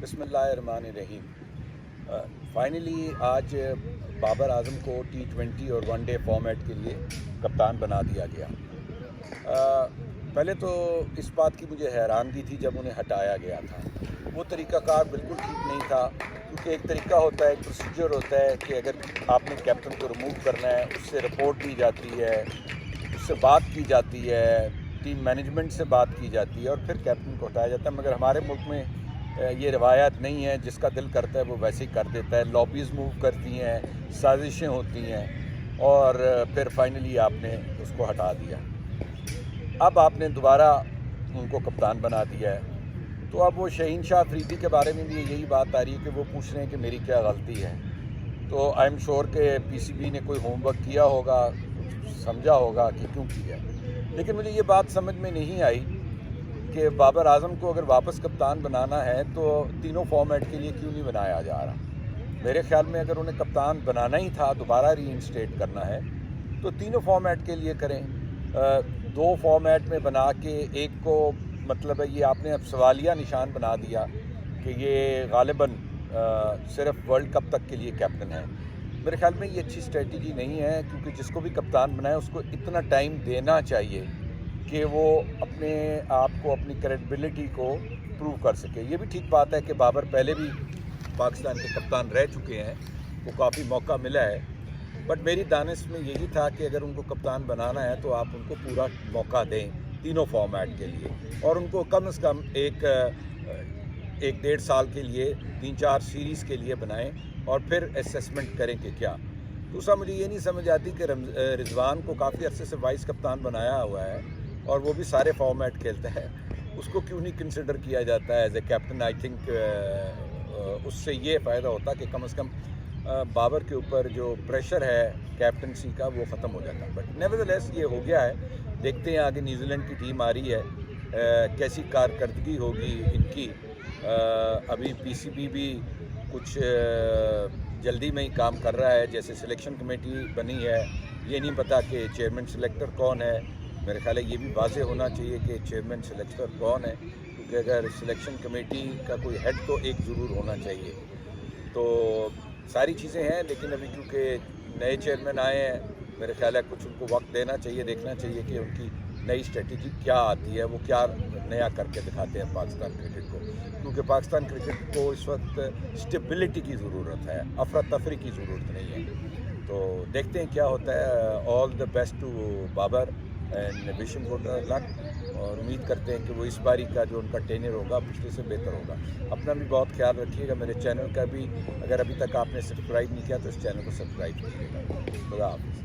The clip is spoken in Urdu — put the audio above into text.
بسم اللہ الرحمن الرحیم۔ فائنلی آج بابر اعظم کو T20 اور ون ڈے فارمیٹ کے لیے کپتان بنا دیا گیا۔ پہلے تو اس بات کی مجھے حیرانگی تھی جب انہیں ہٹایا گیا تھا۔ وہ طریقہ کار بالکل ٹھیک نہیں تھا، کیونکہ ایک طریقہ ہوتا ہے، ایک پروسیجر ہوتا ہے کہ اگر آپ نے کیپٹن کو ریموو کرنا ہے، اس سے رپورٹ دی جاتی ہے، اس سے بات کی جاتی ہے، ٹیم مینجمنٹ سے بات کی جاتی ہے اور پھر کیپٹن کو ہٹایا جاتا ہے۔ مگر ہمارے ملک میں یہ روایت نہیں ہے، جس کا دل کرتا ہے وہ ویسے ہی کر دیتا ہے۔ لابیز موو کرتی ہیں، سازشیں ہوتی ہیں اور پھر فائنلی آپ نے اس کو ہٹا دیا۔ اب آپ نے دوبارہ ان کو کپتان بنا دیا ہے، تو اب وہ شہین شاہ افریدی کے بارے میں بھی یہی بات آ رہی ہے کہ وہ پوچھ رہے ہیں کہ میری کیا غلطی ہے۔ تو آئی ایم شور کہ پی سی بی نے کوئی ہوم ورک کیا ہوگا، سمجھا ہوگا کہ کیوں کیا۔ لیکن مجھے یہ بات سمجھ میں نہیں آئی کہ بابر اعظم کو اگر واپس کپتان بنانا ہے تو تینوں فارمیٹ کے لیے کیوں نہیں بنایا جا رہا۔ میرے خیال میں اگر انہیں کپتان بنانا ہی تھا، دوبارہ ری انسٹیٹ کرنا ہے تو تینوں فارمیٹ کے لیے کریں۔ دو فارمیٹ میں بنا کے ایک کو مطلب ہے یہ آپ نے اب سوالیہ نشان بنا دیا کہ یہ غالباً صرف ورلڈ کپ تک کے لیے کیپٹن ہے۔ میرے خیال میں یہ اچھی اسٹریٹجی نہیں ہے، کیونکہ جس کو بھی کپتان بنائے اس کو اتنا ٹائم دینا چاہیے کہ وہ اپنے آپ کو، اپنی کریڈبلٹی کو پروو کر سکے۔ یہ بھی ٹھیک بات ہے کہ بابر پہلے بھی پاکستان کے کپتان رہ چکے ہیں، وہ کافی موقع ملا ہے، بٹ میری دانش میں یہی تھا کہ اگر ان کو کپتان بنانا ہے تو آپ ان کو پورا موقع دیں تینوں فارمیٹ کے لیے، اور ان کو کم از کم ایک 1.5 سال کے لیے 3-4 سیریز کے لیے بنائیں اور پھر اسیسمنٹ کریں کہ کیا۔ دوسرا مجھے یہ نہیں سمجھ آتی کہ رضوان کو کافی عرصے سے وائس کپتان بنایا ہوا ہے اور وہ بھی سارے فارمیٹ کھیلتا ہے، اس کو کیوں نہیں کنسیڈر کیا جاتا ہے as a captain. I think اس سے یہ فائدہ ہوتا کہ کم از کم بابر کے اوپر جو پریشر ہے کیپٹنسی کا وہ ختم ہو جاتا۔ بٹ نیورتھلیس یہ ہو گیا ہے، دیکھتے ہیں آگے نیوزی لینڈ کی ٹیم آ رہی ہے، کیسی کارکردگی ہوگی ان کی۔ ابھی پی سی بی بھی کچھ جلدی میں ہی کام کر رہا ہے، جیسے سلیکشن کمیٹی بنی ہے، یہ نہیں پتا کہ چیئرمین سلیکٹر کون ہے۔ میرے خیال ہے یہ بھی واضح ہونا چاہیے کہ چیئرمین سلیکٹر کون ہے، کیونکہ اگر سلیکشن کمیٹی کا کوئی ہیڈ تو ایک ضرور ہونا چاہیے۔ تو ساری چیزیں ہیں، لیکن ابھی کیونکہ نئے چیئرمین آئے ہیں، میرے خیال ہے کچھ ان کو وقت دینا چاہیے، دیکھنا چاہیے کہ ان کی نئی اسٹریٹجی کیا آتی ہے، وہ کیا نیا کر کے دکھاتے ہیں پاکستان کرکٹ کو، کیونکہ پاکستان کرکٹ کو اس وقت اسٹیبلٹی کی ضرورت ہے، افراتفری کی ضرورت نہیں ہے۔ تو دیکھتے ہیں کیا ہوتا ہے۔ All the best to Babar and wish him good لک، اور امید کرتے ہیں کہ وہ اس باری کا جو ان کا ٹینر ہوگا پچھلے سے بہتر ہوگا۔ اپنا بھی بہت خیال رکھیے گا، میرے چینل کا بھی اگر ابھی تک آپ نے سبسکرائب نہیں کیا تو اس چینل کو سبسکرائب کیجیے گا۔ خدا حافظ۔